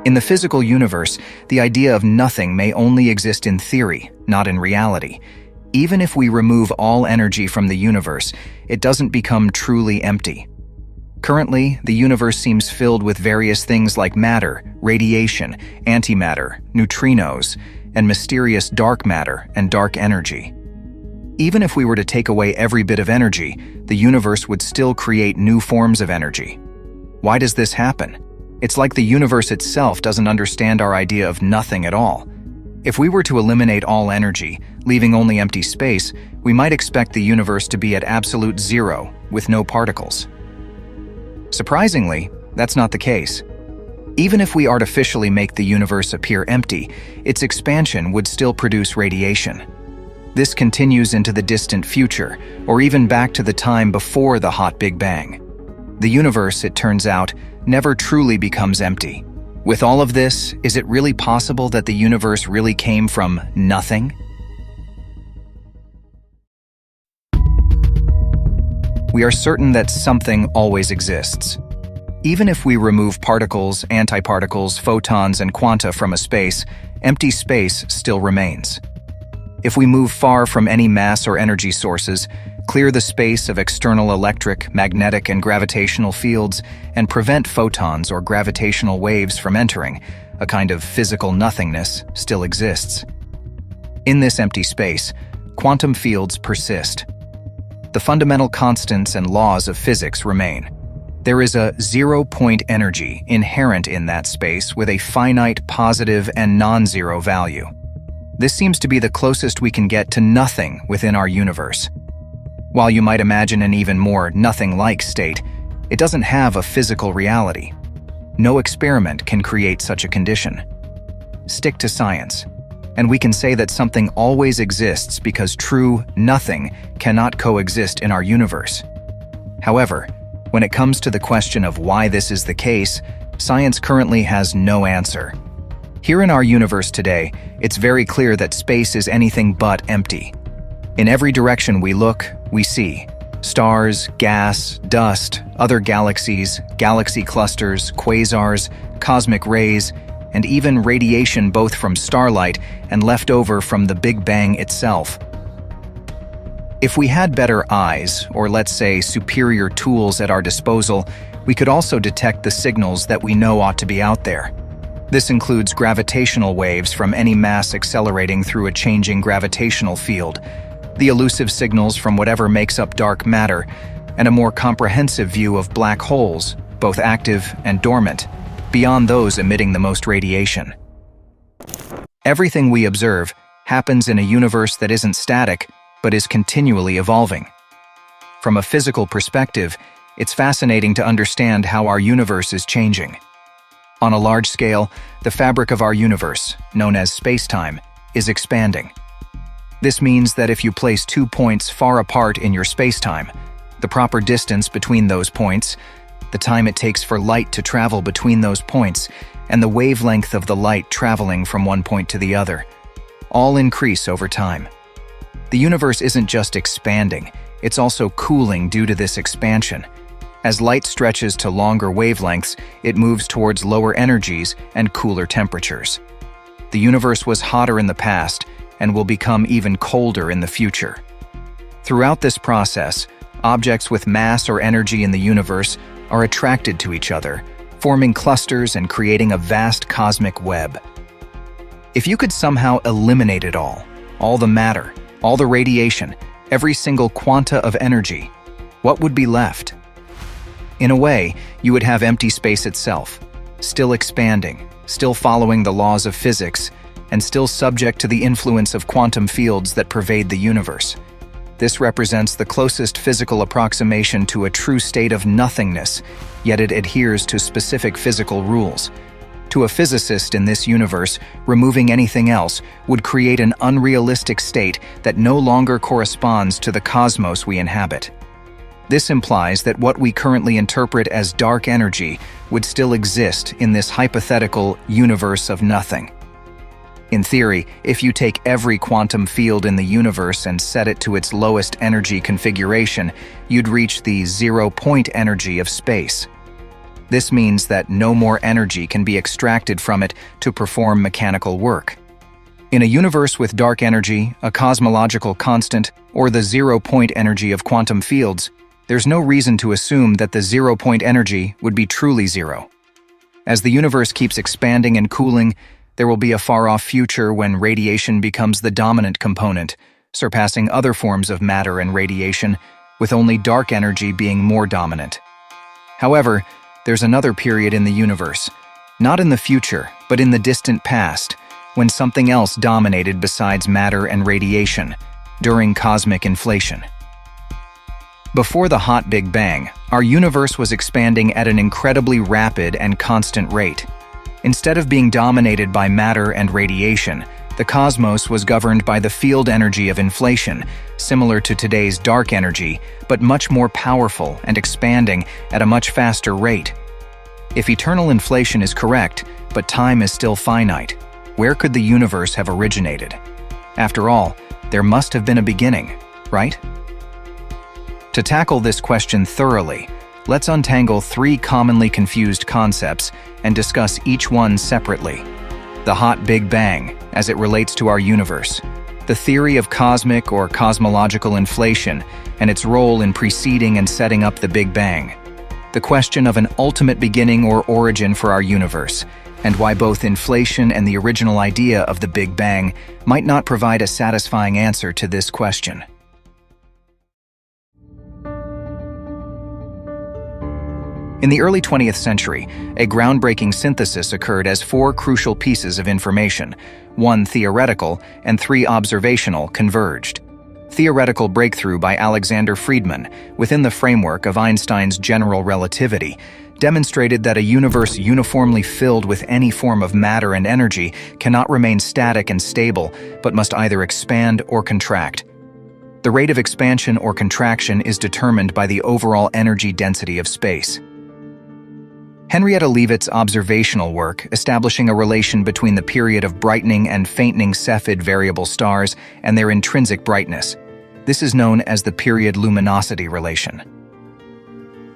In the physical universe, the idea of nothing may only exist in theory, not in reality. Even if we remove all energy from the universe, it doesn't become truly empty. Currently, the universe seems filled with various things like matter, radiation, antimatter, neutrinos, and mysterious dark matter and dark energy. Even if we were to take away every bit of energy, the universe would still create new forms of energy. Why does this happen? It's like the universe itself doesn't understand our idea of nothing at all. If we were to eliminate all energy, leaving only empty space, we might expect the universe to be at absolute zero, with no particles. Surprisingly, that's not the case. Even if we artificially make the universe appear empty, its expansion would still produce radiation. This continues into the distant future, or even back to the time before the hot Big Bang. The universe, it turns out, never truly becomes empty. With all of this, is it really possible that the universe really came from nothing? We are certain that something always exists. Even if we remove particles, antiparticles, photons, and quanta from a space, empty space still remains. If we move far from any mass or energy sources, clear the space of external electric, magnetic, and gravitational fields, and prevent photons or gravitational waves from entering, a kind of physical nothingness still exists. In this empty space, quantum fields persist. The fundamental constants and laws of physics remain. There is a zero-point energy inherent in that space with a finite positive and non-zero value. This seems to be the closest we can get to nothing within our universe. While you might imagine an even more nothing-like state, it doesn't have a physical reality. No experiment can create such a condition. Stick to science, and we can say that something always exists because true nothing cannot coexist in our universe. However, when it comes to the question of why this is the case, science currently has no answer. Here in our universe today, it's very clear that space is anything but empty. In every direction we look, we see stars, gas, dust, other galaxies, galaxy clusters, quasars, cosmic rays, and even radiation both from starlight and left over from the Big Bang itself. If we had better eyes, or let's say superior tools at our disposal, we could also detect the signals that we know ought to be out there. This includes gravitational waves from any mass accelerating through a changing gravitational field, the elusive signals from whatever makes up dark matter, and a more comprehensive view of black holes, both active and dormant, beyond those emitting the most radiation. Everything we observe happens in a universe that isn't static, but is continually evolving. From a physical perspective, it's fascinating to understand how our universe is changing. On a large scale, the fabric of our universe, known as space-time, is expanding. This means that if you place 2 points far apart in your space-time, the proper distance between those points, the time it takes for light to travel between those points, and the wavelength of the light traveling from one point to the other, all increase over time. The universe isn't just expanding, it's also cooling due to this expansion. As light stretches to longer wavelengths, it moves towards lower energies and cooler temperatures. The universe was hotter in the past and will become even colder in the future. Throughout this process, objects with mass or energy in the universe are attracted to each other, forming clusters and creating a vast cosmic web. If you could somehow eliminate it all the matter, all the radiation, every single quanta of energy, what would be left? In a way, you would have empty space itself, still expanding, still following the laws of physics, and still subject to the influence of quantum fields that pervade the universe. This represents the closest physical approximation to a true state of nothingness, yet it adheres to specific physical rules. To a physicist in this universe, removing anything else would create an unrealistic state that no longer corresponds to the cosmos we inhabit. This implies that what we currently interpret as dark energy would still exist in this hypothetical universe of nothing. In theory, if you take every quantum field in the universe and set it to its lowest energy configuration, you'd reach the zero-point energy of space. This means that no more energy can be extracted from it to perform mechanical work. In a universe with dark energy, a cosmological constant, or the zero-point energy of quantum fields, there's no reason to assume that the zero-point energy would be truly zero. As the universe keeps expanding and cooling, there will be a far-off future when radiation becomes the dominant component, surpassing other forms of matter and radiation, with only dark energy being more dominant. However, there's another period in the universe, not in the future, but in the distant past, when something else dominated besides matter and radiation, during cosmic inflation. Before the hot Big Bang, our universe was expanding at an incredibly rapid and constant rate. Instead of being dominated by matter and radiation, the cosmos was governed by the field energy of inflation, similar to today's dark energy, but much more powerful and expanding at a much faster rate. If eternal inflation is correct, but time is still finite, where could the universe have originated? After all, there must have been a beginning, right? To tackle this question thoroughly, let's untangle three commonly confused concepts and discuss each one separately. The hot Big Bang, as it relates to our universe, the theory of cosmic or cosmological inflation and its role in preceding and setting up the Big Bang, the question of an ultimate beginning or origin for our universe, and why both inflation and the original idea of the Big Bang might not provide a satisfying answer to this question. In the early 20th century, a groundbreaking synthesis occurred as four crucial pieces of information, one theoretical and three observational, converged. Theoretical breakthrough by Alexander Friedmann, within the framework of Einstein's general relativity, demonstrated that a universe uniformly filled with any form of matter and energy cannot remain static and stable, but must either expand or contract. The rate of expansion or contraction is determined by the overall energy density of space. Henrietta Leavitt's observational work, establishing a relation between the period of brightening and faintening Cepheid variable stars and their intrinsic brightness. This is known as the period luminosity relation.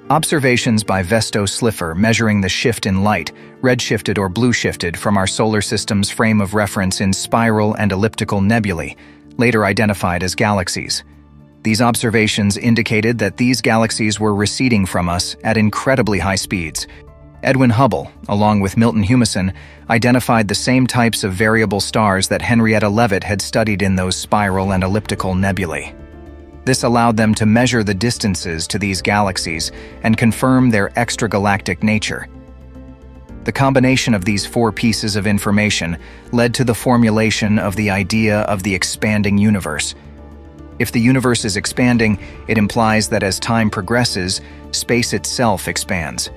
Observations by Vesto Slipher measuring the shift in light, redshifted or blue-shifted from our solar system's frame of reference in spiral and elliptical nebulae, later identified as galaxies. These observations indicated that these galaxies were receding from us at incredibly high speeds. Edwin Hubble, along with Milton Humason, identified the same types of variable stars that Henrietta Leavitt had studied in those spiral and elliptical nebulae. This allowed them to measure the distances to these galaxies and confirm their extragalactic nature. The combination of these four pieces of information led to the formulation of the idea of the expanding universe. If the universe is expanding, it implies that as time progresses, space itself expands.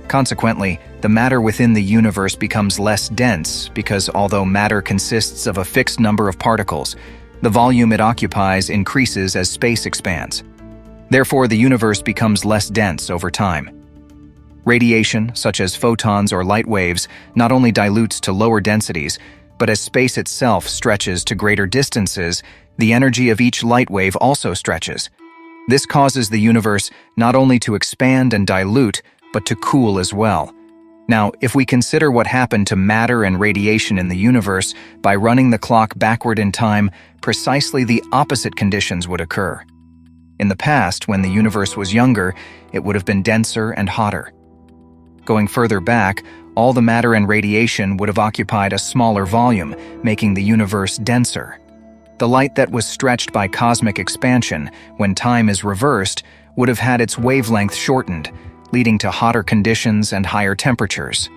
Consequently, the matter within the universe becomes less dense because although matter consists of a fixed number of particles, the volume it occupies increases as space expands. Therefore, the universe becomes less dense over time. Radiation, such as photons or light waves, not only dilutes to lower densities, but as space itself stretches to greater distances, the energy of each light wave also stretches. This causes the universe not only to expand and dilute, but to cool as well. Now, if we consider what happened to matter and radiation in the universe by running the clock backward in time, precisely the opposite conditions would occur. In the past, when the universe was younger, it would have been denser and hotter. Going further back, all the matter and radiation would have occupied a smaller volume, making the universe denser. The light that was stretched by cosmic expansion, when time is reversed, would have had its wavelength shortened, leading to hotter conditions and higher temperatures.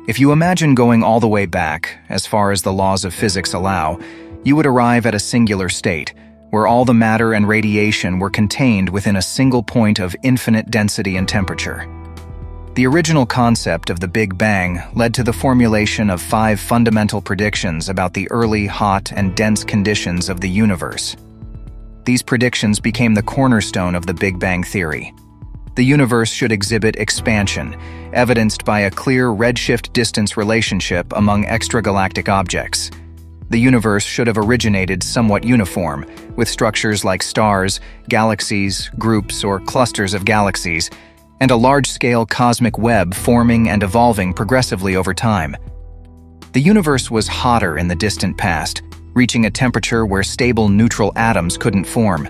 If you imagine going all the way back, as far as the laws of physics allow, you would arrive at a singular state, where all the matter and radiation were contained within a single point of infinite density and temperature. The original concept of the Big Bang led to the formulation of 5 fundamental predictions about the early, hot, and dense conditions of the universe. These predictions became the cornerstone of the Big Bang theory. The universe should exhibit expansion, evidenced by a clear redshift-distance relationship among extragalactic objects. The universe should have originated somewhat uniform, with structures like stars, galaxies, groups, or clusters of galaxies, and a large-scale cosmic web forming and evolving progressively over time. The universe was hotter in the distant past, reaching a temperature where stable neutral atoms couldn't form.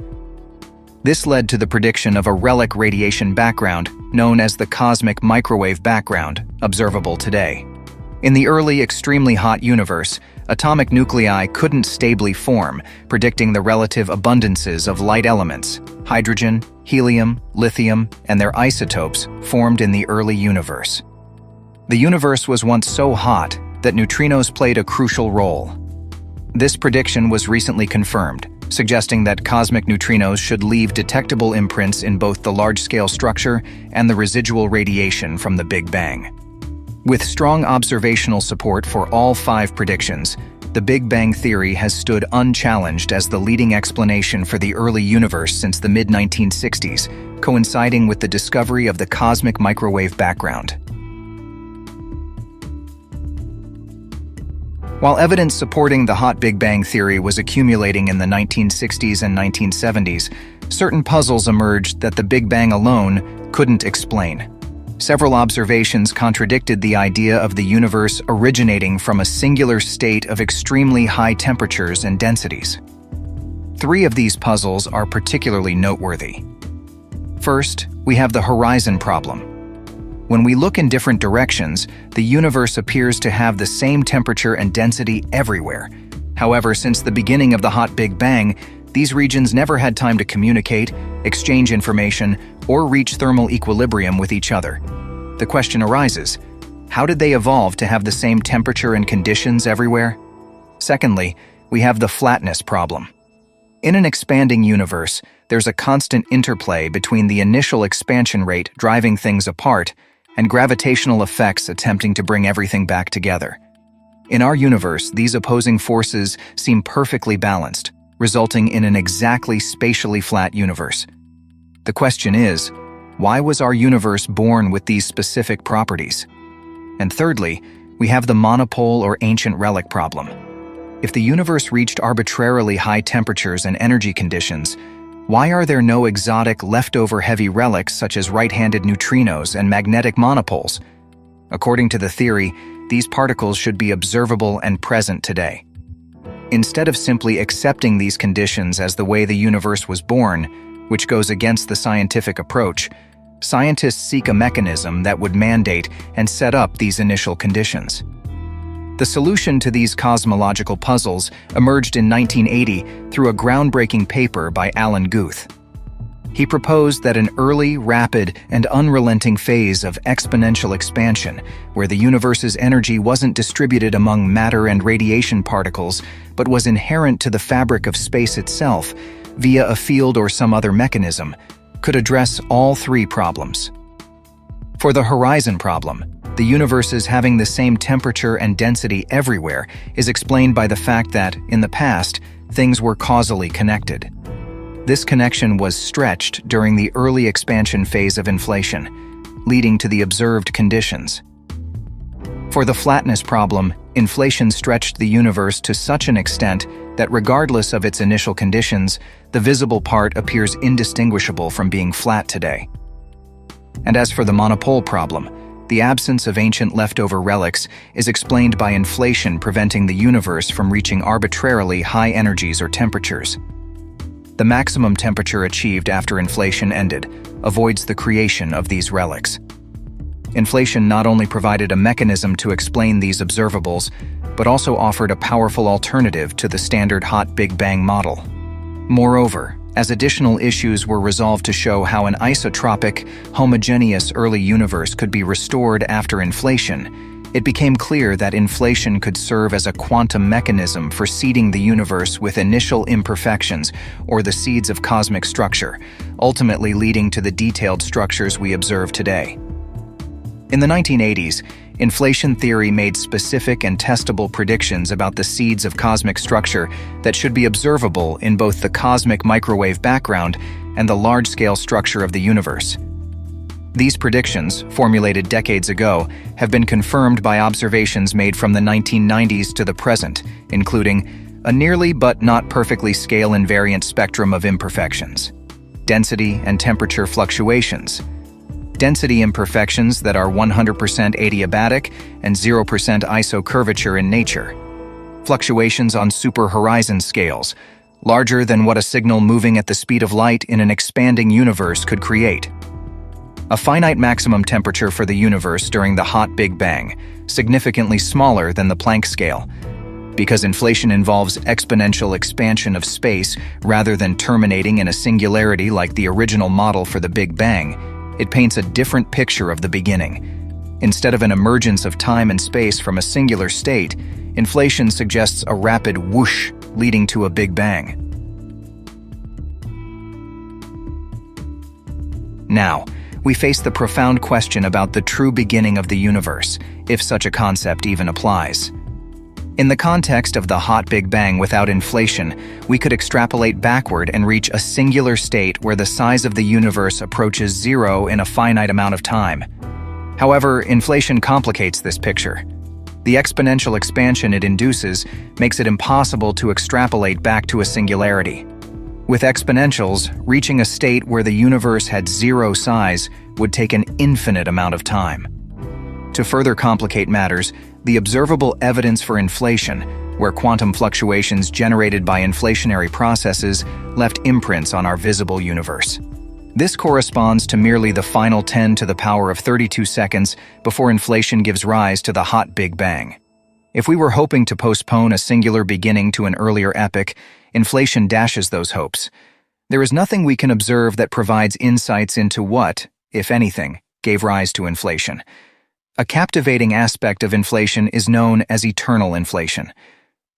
This led to the prediction of a relic radiation background known as the cosmic microwave background, observable today. In the early, extremely hot universe, atomic nuclei couldn't stably form, predicting the relative abundances of light elements, hydrogen, helium, lithium, and their isotopes formed in the early universe. The universe was once so hot that neutrinos played a crucial role. This prediction was recently confirmed, suggesting that cosmic neutrinos should leave detectable imprints in both the large-scale structure and the residual radiation from the Big Bang. With strong observational support for all 5 predictions, the Big Bang theory has stood unchallenged as the leading explanation for the early universe since the mid-1960s, coinciding with the discovery of the cosmic microwave background. While evidence supporting the hot Big Bang theory was accumulating in the 1960s and 1970s, certain puzzles emerged that the Big Bang alone couldn't explain. Several observations contradicted the idea of the universe originating from a singular state of extremely high temperatures and densities. 3 of these puzzles are particularly noteworthy. First, we have the horizon problem. When we look in different directions, the universe appears to have the same temperature and density everywhere. However, since the beginning of the hot Big Bang, these regions never had time to communicate, exchange information, or reach thermal equilibrium with each other. The question arises, how did they evolve to have the same temperature and conditions everywhere? Secondly, we have the flatness problem. In an expanding universe, there's a constant interplay between the initial expansion rate driving things apart and gravitational effects attempting to bring everything back together. In our universe, these opposing forces seem perfectly balanced, resulting in an exactly spatially flat universe. The question is, why was our universe born with these specific properties? And thirdly, we have the monopole or ancient relic problem. If the universe reached arbitrarily high temperatures and energy conditions, why are there no exotic leftover heavy relics such as right-handed neutrinos and magnetic monopoles? According to the theory, these particles should be observable and present today. Instead of simply accepting these conditions as the way the universe was born, which goes against the scientific approach, scientists seek a mechanism that would mandate and set up these initial conditions. The solution to these cosmological puzzles emerged in 1980 through a groundbreaking paper by Alan Guth. He proposed that an early, rapid, and unrelenting phase of exponential expansion, where the universe's energy wasn't distributed among matter and radiation particles, but was inherent to the fabric of space itself, via a field or some other mechanism, could address all 3 problems. For the horizon problem, the universe's having the same temperature and density everywhere is explained by the fact that, in the past, things were causally connected. This connection was stretched during the early expansion phase of inflation, leading to the observed conditions. For the flatness problem, inflation stretched the universe to such an extent that regardless of its initial conditions, the visible part appears indistinguishable from being flat today. And as for the monopole problem, the absence of ancient leftover relics is explained by inflation preventing the universe from reaching arbitrarily high energies or temperatures. The maximum temperature achieved after inflation ended avoids the creation of these relics. Inflation not only provided a mechanism to explain these observables, but also offered a powerful alternative to the standard hot Big Bang model. Moreover, as additional issues were resolved to show how an isotropic, homogeneous early universe could be restored after inflation, it became clear that inflation could serve as a quantum mechanism for seeding the universe with initial imperfections, or the seeds of cosmic structure, ultimately leading to the detailed structures we observe today. In the 1980s, inflation theory made specific and testable predictions about the seeds of cosmic structure that should be observable in both the cosmic microwave background and the large-scale structure of the universe. These predictions, formulated decades ago, have been confirmed by observations made from the 1990s to the present, including a nearly but not perfectly scale-invariant spectrum of imperfections, density and temperature fluctuations, density imperfections that are 100% adiabatic and 0% isocurvature in nature, fluctuations on superhorizon scales, larger than what a signal moving at the speed of light in an expanding universe could create, a finite maximum temperature for the universe during the hot Big Bang, significantly smaller than the Planck scale. Because inflation involves exponential expansion of space rather than terminating in a singularity like the original model for the Big Bang, it paints a different picture of the beginning. Instead of an emergence of time and space from a singular state, inflation suggests a rapid whoosh leading to a Big Bang. Now, we face the profound question about the true beginning of the universe, if such a concept even applies. In the context of the hot Big Bang without inflation, we could extrapolate backward and reach a singular state where the size of the universe approaches zero in a finite amount of time. However, inflation complicates this picture. The exponential expansion it induces makes it impossible to extrapolate back to a singularity. With exponentials, reaching a state where the universe had zero size would take an infinite amount of time. To further complicate matters, the observable evidence for inflation, where quantum fluctuations generated by inflationary processes left imprints on our visible universe. This corresponds to merely the final 10 to the power of 32 seconds before inflation gives rise to the hot Big Bang. If we were hoping to postpone a singular beginning to an earlier epoch, inflation dashes those hopes. There is nothing we can observe that provides insights into what, if anything, gave rise to inflation. A captivating aspect of inflation is known as eternal inflation.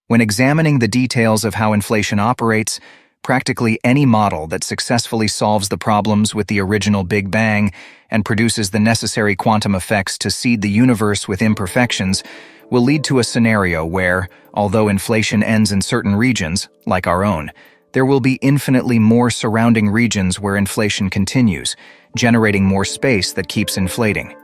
When examining the details of how inflation operates, practically any model that successfully solves the problems with the original Big Bang and produces the necessary quantum effects to seed the universe with imperfections will lead to a scenario where, although inflation ends in certain regions, like our own, there will be infinitely more surrounding regions where inflation continues, generating more space that keeps inflating.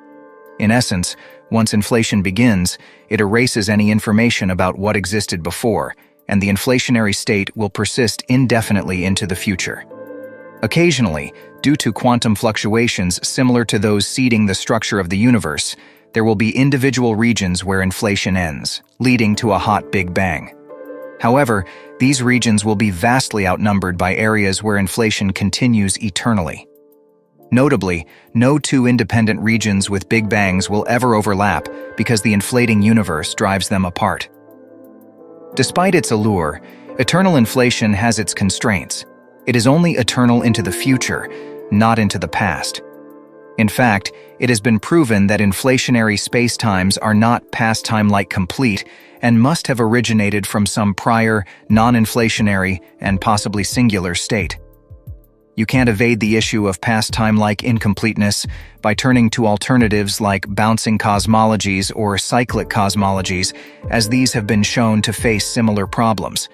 In essence, once inflation begins, it erases any information about what existed before, and the inflationary state will persist indefinitely into the future. Occasionally, due to quantum fluctuations similar to those seeding the structure of the universe, there will be individual regions where inflation ends, leading to a hot Big Bang. However, these regions will be vastly outnumbered by areas where inflation continues eternally. Notably, no two independent regions with Big Bangs will ever overlap because the inflating universe drives them apart. Despite its allure, eternal inflation has its constraints. It is only eternal into the future, not into the past. In fact, it has been proven that inflationary spacetimes are not past-time-like complete and must have originated from some prior, non-inflationary, and possibly singular state. You can't evade the issue of past-time-like incompleteness by turning to alternatives like bouncing cosmologies or cyclic cosmologies, as these have been shown to face similar problems.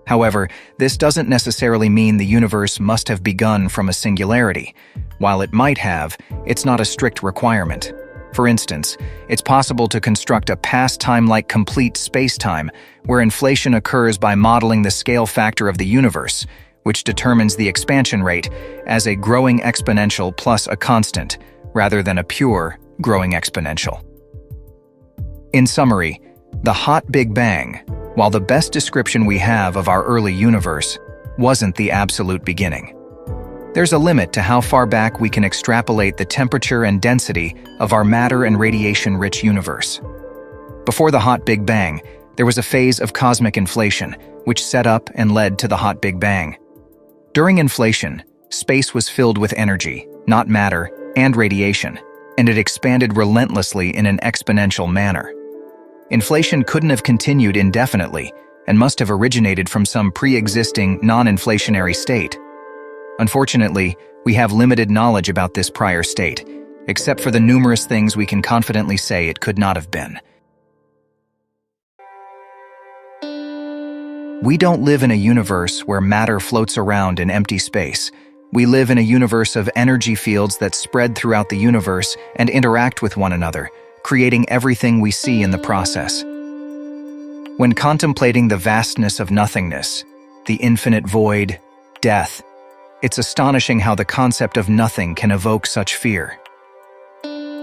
However, this doesn't necessarily mean the universe must have begun from a singularity. While it might have, it's not a strict requirement. For instance, it's possible to construct a past-time-like complete spacetime where inflation occurs by modeling the scale factor of the universe, which determines the expansion rate as a growing exponential plus a constant, rather than a pure growing exponential. In summary, the hot Big Bang, while the best description we have of our early universe, wasn't the absolute beginning. There's a limit to how far back we can extrapolate the temperature and density of our matter and radiation-rich universe. Before the hot Big Bang, there was a phase of cosmic inflation, which set up and led to the hot Big Bang. During inflation, space was filled with energy, not matter, and radiation, and it expanded relentlessly in an exponential manner. Inflation couldn't have continued indefinitely and must have originated from some pre-existing non-inflationary state. Unfortunately, we have limited knowledge about this prior state, except for the numerous things we can confidently say it could not have been. We don't live in a universe where matter floats around in empty space. We live in a universe of energy fields that spread throughout the universe and interact with one another, creating everything we see in the process. When contemplating the vastness of nothingness, the infinite void, death, it's astonishing how the concept of nothing can evoke such fear.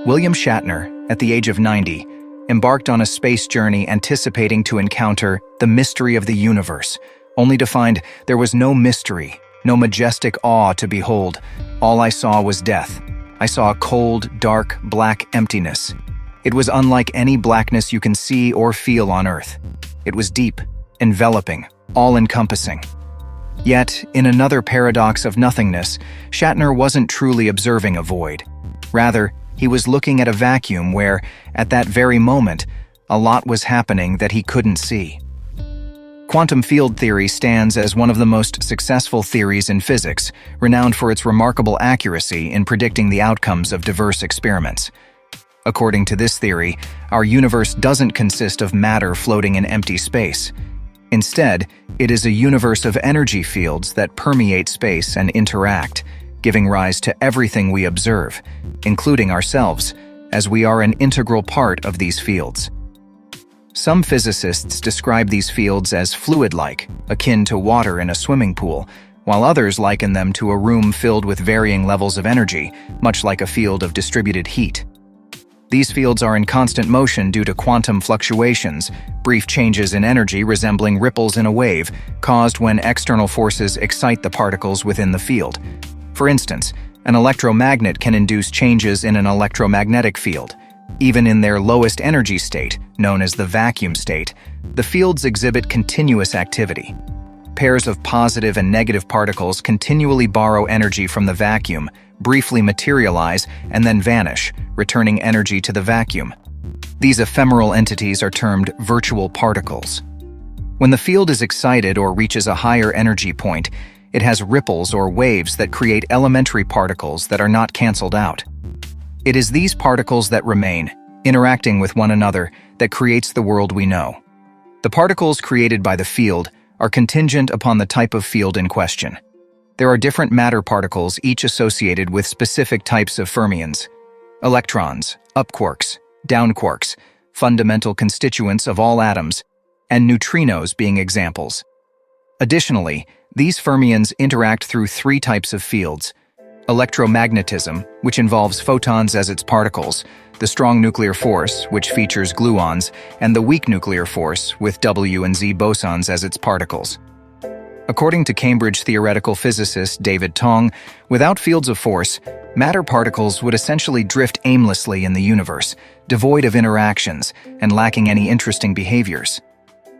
William Shatner, at the age of 90, embarked on a space journey anticipating to encounter the mystery of the universe, only to find there was no mystery, no majestic awe to behold. All I saw was death. I saw a cold, dark, black emptiness. It was unlike any blackness you can see or feel on Earth. It was deep, enveloping, all-encompassing. Yet, in another paradox of nothingness, Shatner wasn't truly observing a void. Rather, he was looking at a vacuum where, at that very moment, a lot was happening that he couldn't see. Quantum field theory stands as one of the most successful theories in physics, renowned for its remarkable accuracy in predicting the outcomes of diverse experiments. According to this theory, our universe doesn't consist of matter floating in empty space. Instead, it is a universe of energy fields that permeate space and interact, giving rise to everything we observe, including ourselves, as we are an integral part of these fields. Some physicists describe these fields as fluid-like, akin to water in a swimming pool, while others liken them to a room filled with varying levels of energy, much like a field of distributed heat. These fields are in constant motion due to quantum fluctuations, brief changes in energy resembling ripples in a wave, caused when external forces excite the particles within the field. For instance, an electromagnet can induce changes in an electromagnetic field. Even in their lowest energy state, known as the vacuum state, the fields exhibit continuous activity. Pairs of positive and negative particles continually borrow energy from the vacuum, briefly materialize, and then vanish, returning energy to the vacuum. These ephemeral entities are termed virtual particles. When the field is excited or reaches a higher energy point, it has ripples or waves that create elementary particles that are not canceled out. It is these particles that remain, interacting with one another, that creates the world we know. The particles created by the field are contingent upon the type of field in question. There are different matter particles, each associated with specific types of fermions. Electrons, up quarks, down quarks, fundamental constituents of all atoms, and neutrinos being examples. Additionally, these fermions interact through three types of fields: electromagnetism, which involves photons as its particles, the strong nuclear force, which features gluons, and the weak nuclear force, with W and Z bosons as its particles. According to Cambridge theoretical physicist David Tong, without fields of force, matter particles would essentially drift aimlessly in the universe, devoid of interactions and lacking any interesting behaviors.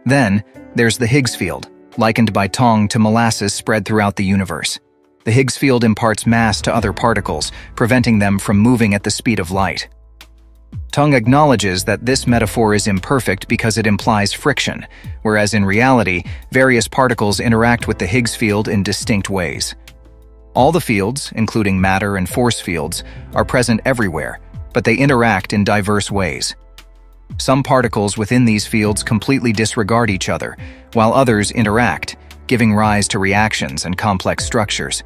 Then, there's the Higgs field, likened by Tong to molasses spread throughout the universe. The Higgs field imparts mass to other particles, preventing them from moving at the speed of light. Tong acknowledges that this metaphor is imperfect because it implies friction, whereas in reality, various particles interact with the Higgs field in distinct ways. All the fields, including matter and force fields, are present everywhere, but they interact in diverse ways. Some particles within these fields completely disregard each other, while others interact, giving rise to reactions and complex structures.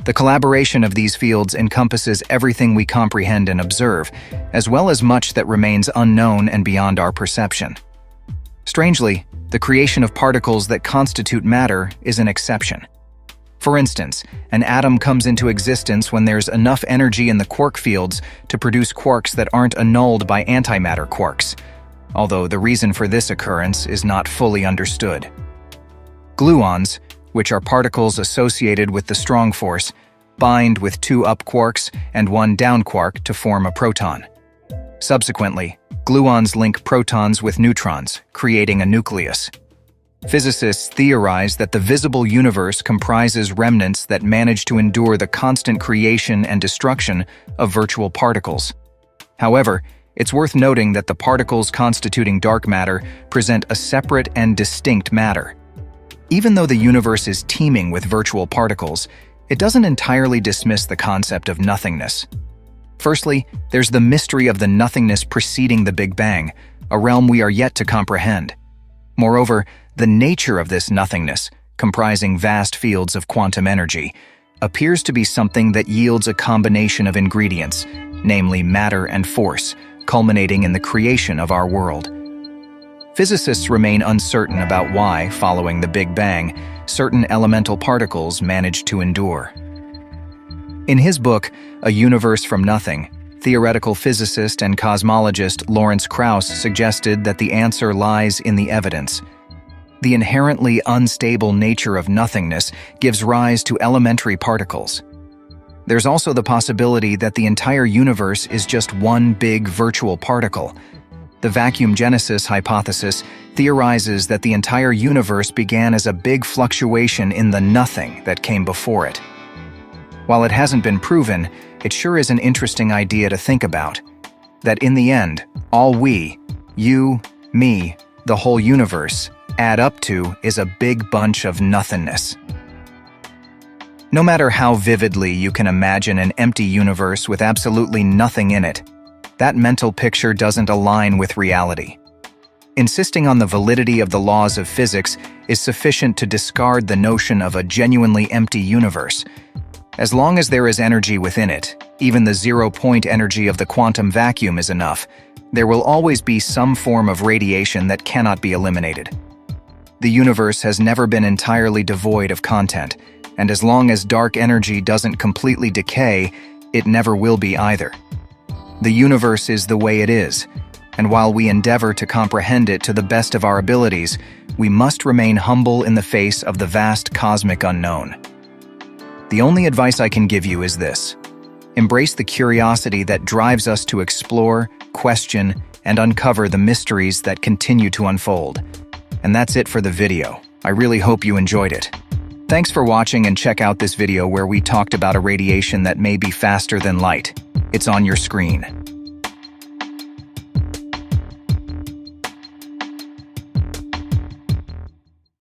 The collaboration of these fields encompasses everything we comprehend and observe, as well as much that remains unknown and beyond our perception. Strangely, the creation of particles that constitute matter is an exception. For instance, an atom comes into existence when there's enough energy in the quark fields to produce quarks that aren't annulled by antimatter quarks, although the reason for this occurrence is not fully understood. Gluons, which are particles associated with the strong force, bind with two up quarks and one down quark to form a proton. Subsequently, gluons link protons with neutrons, creating a nucleus. Physicists theorize that the visible universe comprises remnants that manage to endure the constant creation and destruction of virtual particles. However, it's worth noting that the particles constituting dark matter present a separate and distinct matter. Even though the universe is teeming with virtual particles, it doesn't entirely dismiss the concept of nothingness. Firstly, there's the mystery of the nothingness preceding the Big Bang, a realm we are yet to comprehend. Moreover, the nature of this nothingness, comprising vast fields of quantum energy, appears to be something that yields a combination of ingredients, namely matter and force, culminating in the creation of our world. Physicists remain uncertain about why, following the Big Bang, certain elemental particles managed to endure. In his book, A Universe from Nothing, Theoretical physicist and cosmologist Lawrence Krauss suggested that the answer lies in the evidence. The inherently unstable nature of nothingness gives rise to elementary particles. There's also the possibility that the entire universe is just one big virtual particle. The vacuum genesis hypothesis theorizes that the entire universe began as a big fluctuation in the nothing that came before it. While it hasn't been proven, it sure is an interesting idea to think about. That in the end, all we, you, me, the whole universe, add up to is a big bunch of nothingness. No matter how vividly you can imagine an empty universe with absolutely nothing in it, that mental picture doesn't align with reality. Insisting on the validity of the laws of physics is sufficient to discard the notion of a genuinely empty universe. As long as there is energy within it, even the zero-point energy of the quantum vacuum is enough. There will always be some form of radiation that cannot be eliminated. The universe has never been entirely devoid of content, and as long as dark energy doesn't completely decay, it never will be either. The universe is the way it is, and while we endeavor to comprehend it to the best of our abilities, we must remain humble in the face of the vast cosmic unknown. The only advice I can give you is this: embrace the curiosity that drives us to explore, question, and uncover the mysteries that continue to unfold. And that's it for the video. I really hope you enjoyed it. Thanks for watching, and check out this video where we talked about a radiation that may be faster than light. It's on your screen.